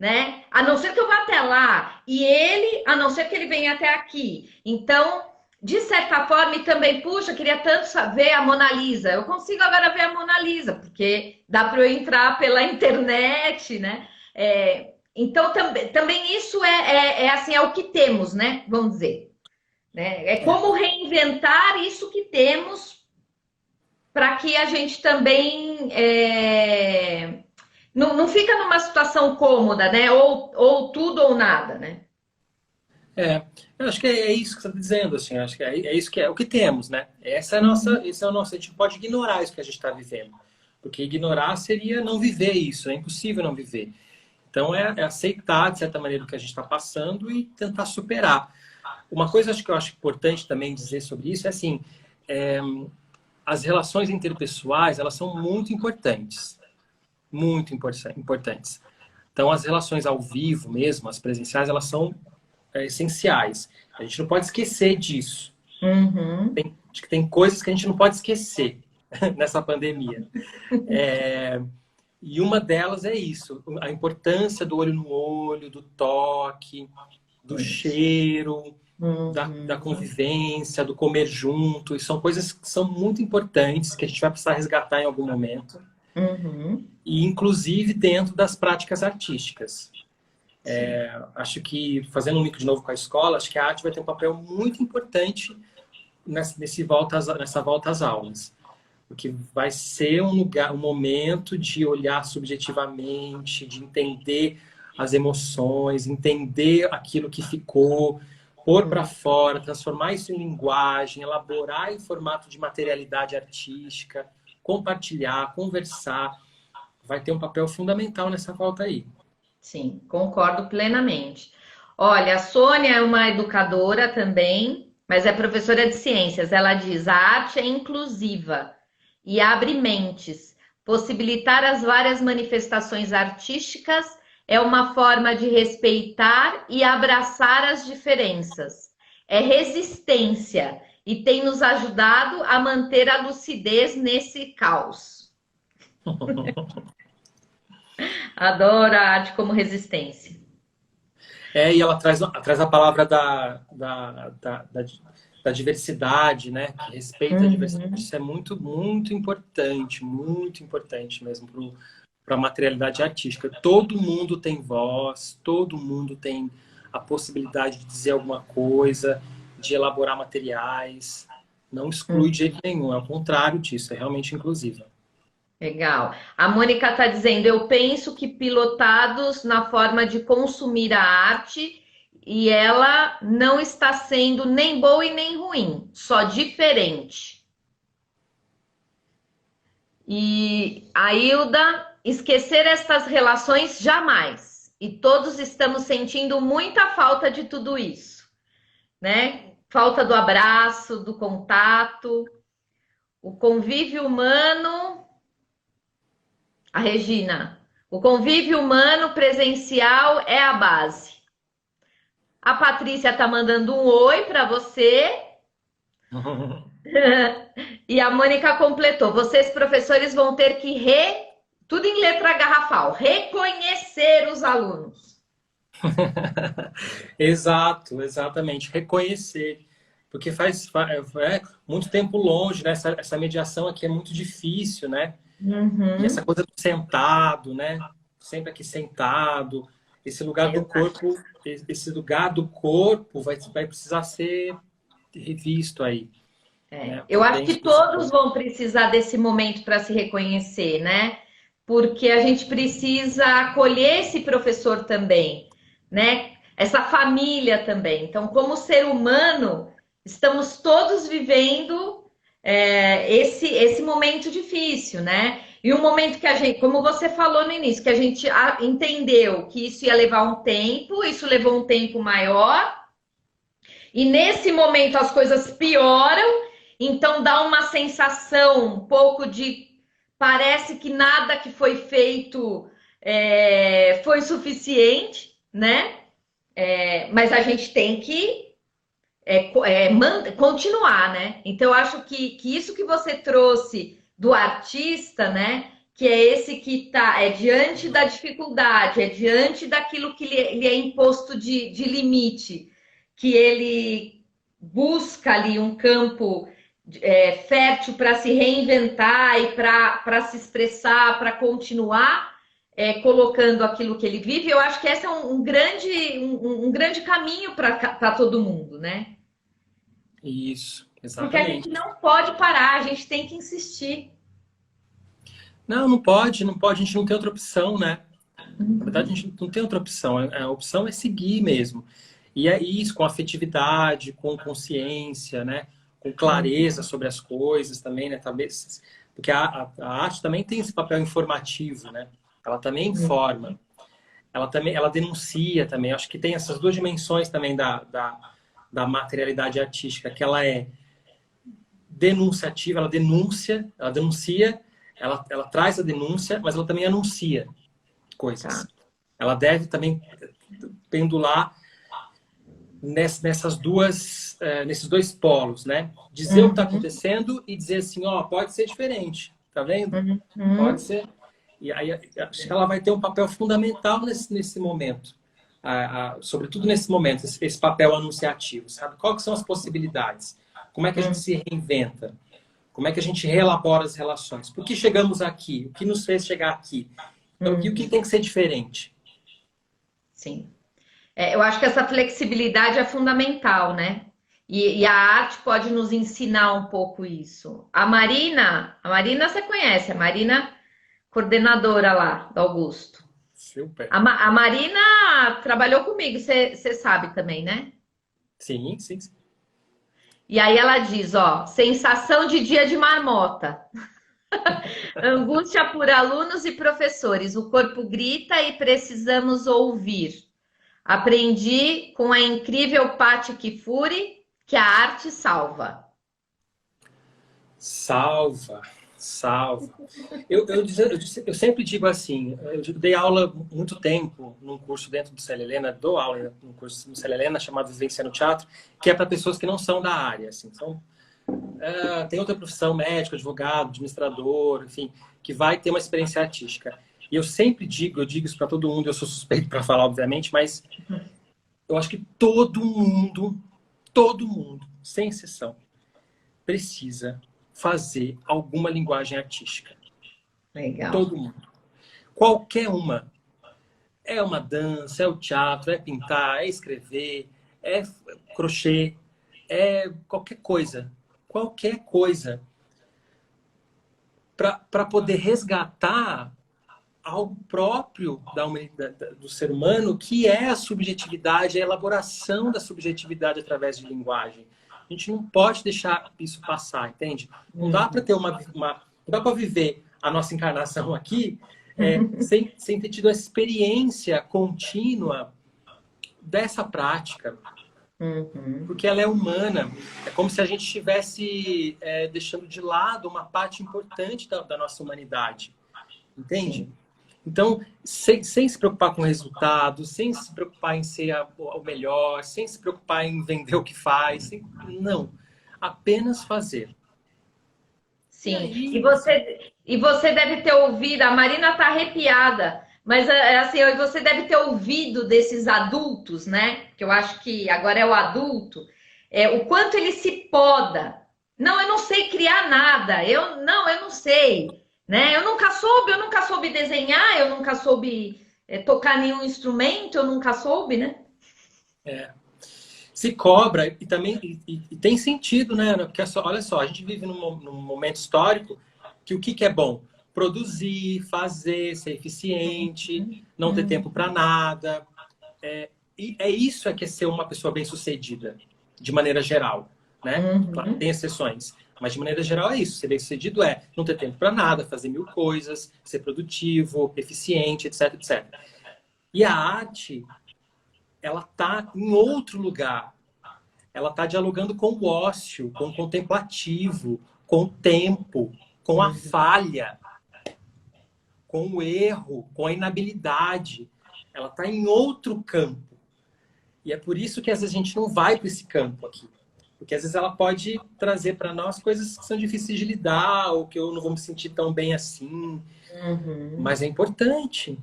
né? A não ser que eu vá até lá e ele, a não ser que ele venha até aqui. Então, de certa forma, e também, puxa, eu queria tanto ver a Mona Lisa. Eu consigo agora ver a Mona Lisa, porque dá para eu entrar pela internet, né? Então, também isso assim, é o que temos, né? Vamos dizer. Né? É como reinventar isso que temos para que a gente também não fica numa situação cômoda, né? Ou tudo ou nada, né? Eu acho que é isso que você está dizendo, assim, acho que é isso que é o que temos, né? Essa é a nossa, esse é o nosso, a gente pode ignorar isso que a gente está vivendo, porque ignorar seria não viver isso, é impossível não viver. Então é aceitar, de certa maneira, o que a gente está passando e tentar superar. Uma coisa que eu acho importante também dizer sobre isso é assim, as relações interpessoais, elas são muito importantes. Então as relações ao vivo mesmo, as presenciais, elas são essenciais. A gente não pode esquecer disso. Uhum. Acho que tem coisas que a gente não pode esquecer nessa pandemia. E uma delas é isso, a importância do olho no olho, do toque, do cheiro, da convivência, do comer junto. E são coisas que são muito importantes, que a gente vai precisar resgatar em algum momento. Uhum. E, inclusive, dentro das práticas artísticas. Acho que, fazendo um link de novo com a escola, acho que a arte vai ter um papel muito importante nessa volta às aulas. Porque vai ser um momento de olhar subjetivamente, de entender as emoções, entender aquilo que ficou, pôr para fora, transformar isso em linguagem, elaborar em formato de materialidade artística, compartilhar, conversar. Vai ter um papel fundamental nessa volta aí. Sim, concordo plenamente. Olha, a Sônia é uma educadora também, mas é professora de ciências. Ela diz: a arte é inclusiva e abre mentes. Possibilitar as várias manifestações artísticas é uma forma de respeitar e abraçar as diferenças. É resistência e tem nos ajudado a manter a lucidez nesse caos. Adoro a arte como resistência. E ela traz a palavra da diversidade, né? Que respeita a diversidade. Isso é muito, muito importante mesmo para a materialidade artística. Todo mundo tem voz, todo mundo tem a possibilidade de dizer alguma coisa, de elaborar materiais. Não exclui de jeito nenhum, é o contrário disso, é realmente inclusiva. Legal. A Mônica está dizendo: eu penso que pilotados na forma de consumir a arte e ela não está sendo nem boa e nem ruim, só diferente. E a Hilda: esquecer estas relações jamais. E todos estamos sentindo muita falta de tudo isso, né? Falta do abraço, do contato, o convívio humano. A Regina: o convívio humano presencial é a base. A Patrícia tá mandando um oi para você. E a Mônica completou: vocês, professores, vão ter que tudo em letra garrafal, reconhecer os alunos. Exatamente. Reconhecer. Porque faz muito tempo longe, né? Essa mediação aqui é muito difícil, né? E essa coisa do sentado, né? Sempre aqui sentado. Esse lugar do corpo vai precisar ser revisto aí. Né? Eu acho que todos vão precisar desse momento para se reconhecer, né? Porque a gente precisa acolher esse professor também, né? Essa família também. Então, como ser humano, estamos todos vivendo esse momento difícil, né? E um momento que a gente, como você falou no início, que a gente entendeu que isso ia levar um tempo, isso levou um tempo maior, e nesse momento as coisas pioram, então dá uma sensação um pouco de parece que nada que foi feito foi suficiente, né? Mas a gente tem que continuar, né? Então, eu acho que isso que você trouxe do artista, né? que é esse que tá, é diante da dificuldade, é diante daquilo que lhe é imposto de limite, que ele busca ali um campo fértil para se reinventar e para se expressar, para continuar colocando aquilo que ele vive. Eu acho que esse é um grande caminho para todo mundo, né? Isso, Porque a gente exatamente. não pode parar, a gente tem que insistir. Não, não pode, não pode, a gente não tem outra opção, né? Na verdade, a gente não tem outra opção. A opção é seguir mesmo. E é isso, com afetividade, com consciência, né? Com clareza sobre as coisas também, né? Talvez, porque a arte também tem esse papel informativo, né? Ela também informa. Ela denuncia também. Acho que tem essas duas dimensões também da materialidade artística, que ela é denunciativa, ela denuncia, ela traz a denúncia, mas ela também anuncia Tá. coisas. Ela deve também pendular nesses dois polos, né? Dizer o que está Uhum, acontecendo e dizer assim, ó, pode ser diferente, tá vendo? Pode uhum. ser. E aí acho que ela vai ter um papel fundamental nesse momento, sobretudo nesse momento, esse papel anunciativo, sabe? Quais que são as possibilidades? Como é que a gente se reinventa? Como é que a gente reelabora as relações? Por que chegamos aqui? O que nos fez chegar aqui? Então, e o que tem que ser diferente? Sim. Eu acho que essa flexibilidade é fundamental, né? E a arte pode nos ensinar um pouco isso. A Marina você conhece, a Marina, coordenadora lá do Augusto. Super. A Marina trabalhou comigo, você sabe também, né? Sim, sim, sim. E aí ela diz, ó, sensação de dia de marmota, angústia por alunos e professores, o corpo grita e precisamos ouvir. Aprendi com a incrível Paty Kifuri que a arte salva. Salva, salva. Eu sempre digo assim, eu dei aula muito tempo num curso dentro do Célia Helena, dou aula num curso no Célia Helena chamado Vivência no Teatro, que é para pessoas que não são da área, assim, tem outra profissão, médico, advogado, administrador, enfim, que vai ter uma experiência artística. E eu sempre digo, eu digo isso para todo mundo, eu sou suspeito para falar, obviamente, mas eu acho que todo mundo, sem exceção, precisa fazer alguma linguagem artística. Legal. Todo mundo. Qualquer uma. É uma dança, é o teatro, é pintar, é escrever, é crochê, é qualquer coisa. Qualquer coisa. Para poder resgatar algo próprio do ser humano, que é a subjetividade, a elaboração da subjetividade através de linguagem. A gente não pode deixar isso passar, entende? Não dá para ter não dá para viver a nossa encarnação aqui sem ter tido a experiência contínua dessa prática, Uhum. porque ela é humana. É como se a gente estivesse deixando de lado uma parte importante da nossa humanidade, entende? Sim. Então, sem se preocupar com o resultado, sem se preocupar em ser o melhor, sem se preocupar em vender o que faz, não. Apenas fazer. E Sim. E aí, assim, você deve ter ouvido, a Marina tá arrepiada, mas assim, você deve ter ouvido desses adultos, né? Que eu acho que agora é o adulto, o quanto ele se poda. Não, eu não sei criar nada. Eu não sei, né? Eu nunca soube desenhar, eu nunca soube tocar nenhum instrumento, eu nunca soube, né? se cobra e também e tem sentido, né? Porque olha só, a gente vive num momento histórico que o que é bom? Produzir, fazer, ser eficiente, não ter tempo para nada. E é isso que é ser uma pessoa bem-sucedida, de maneira geral, né? Claro, Uhum. tem exceções, mas de maneira geral é isso. Ser bem-sucedido é não ter tempo para nada, fazer mil coisas, ser produtivo, eficiente, etc, etc. E a arte, ela tá em outro lugar. Ela tá dialogando com o ócio, com o contemplativo, com o tempo, com a Uhum. falha, com o erro, com a inabilidade. Ela tá em outro campo. E é por isso que às vezes a gente não vai para esse campo aqui. Porque às vezes ela pode trazer para nós coisas que são difíceis de lidar, ou que eu não vou me sentir tão bem assim. Uhum. Mas é importante.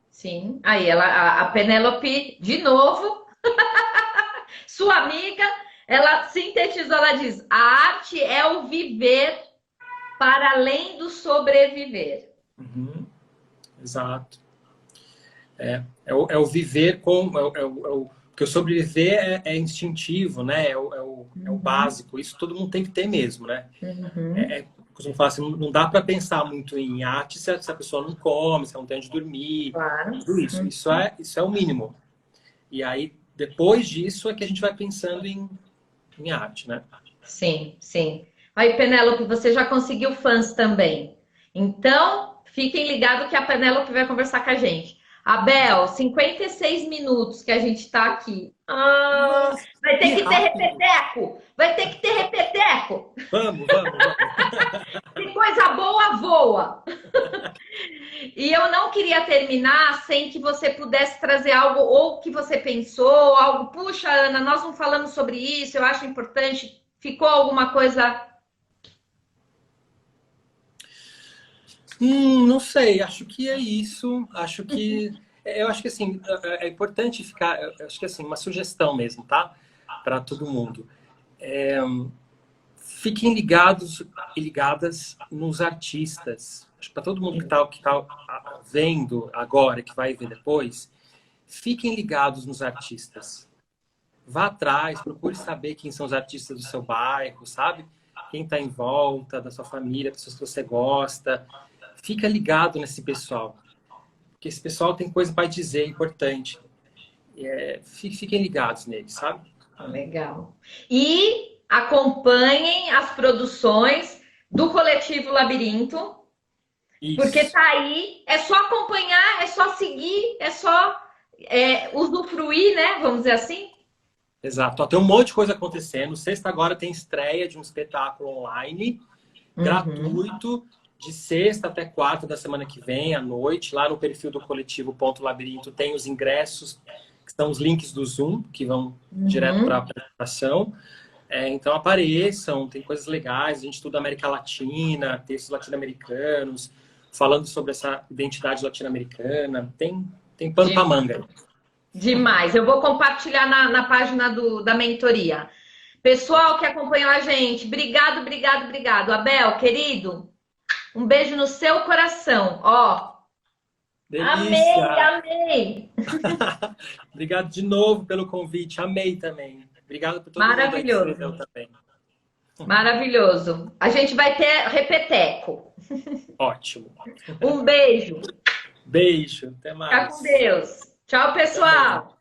Sim. Aí a Penélope, de novo, sua amiga, ela sintetizou, ela diz: a arte é o viver para além do sobreviver. Uhum. Exato. É o viver com. Porque o sobreviver é instintivo, né? É o Uhum. básico. Isso todo mundo tem que ter mesmo, né? Uhum. Costumo falar assim, não dá para pensar muito em arte se a pessoa não come, se ela não tem onde dormir. Claro. Tudo isso. Uhum. Isso é o mínimo. E aí, depois disso, é que a gente vai pensando em arte, né? Sim, sim. Aí, Penélope, você já conseguiu fãs também. Então, fiquem ligados que a Penélope vai conversar com a gente. Abel, 56 minutos que a gente está aqui. Ah, Nossa, vai ter que que ter rápido! repeteco! Vai ter que ter repeteco! Vamos, vamos, vamos. Que coisa boa voa! E eu não queria terminar sem que você pudesse trazer algo ou que você pensou, algo, puxa, Ana, nós não falamos sobre isso, eu acho importante. Ficou alguma coisa. Não sei, acho que é isso. Eu acho que assim, é importante ficar, eu acho que assim, uma sugestão mesmo, tá? Para todo mundo. Fiquem ligados e ligadas nos artistas. Acho que para todo mundo que tá vendo agora e que vai ver depois, fiquem ligados nos artistas. Vá atrás, procure saber quem são os artistas do seu bairro, sabe? Quem está em volta, da sua família, pessoas que você gosta. Fica ligado nesse pessoal, porque esse pessoal tem coisa para dizer importante. Fiquem ligados neles, sabe? Legal. E acompanhem as produções do Coletivo Labirinto, porque Isso, tá aí, é só acompanhar, é só seguir, é só usufruir, né? Vamos dizer assim. exato. Ó, tem um monte de coisa acontecendo. Sexta agora tem estreia de um espetáculo online, Uhum, gratuito, de sexta até quarta da semana que vem, à noite. Lá no perfil do Coletivo Ponto Labirinto tem os ingressos, que são os links do Zoom, que vão direto para a uhum. apresentação. Então apareçam, tem coisas legais, a gente estuda América Latina, textos latino-americanos, falando sobre essa identidade latino-americana. Tem pano para De- manga. Demais. Eu vou compartilhar na página da mentoria. Pessoal que acompanhou a gente, obrigado, obrigado, obrigado. Abel, querido, um beijo no seu coração. Ó, amei, Delícia! amei. Obrigado de novo pelo convite, amei também. Obrigado por todo mundo aí que escreveu Maravilhoso, também. maravilhoso. A gente vai ter repeteco. Ótimo. Um beijo. Beijo, até Fica com mais. Deus. Tchau, Também. pessoal.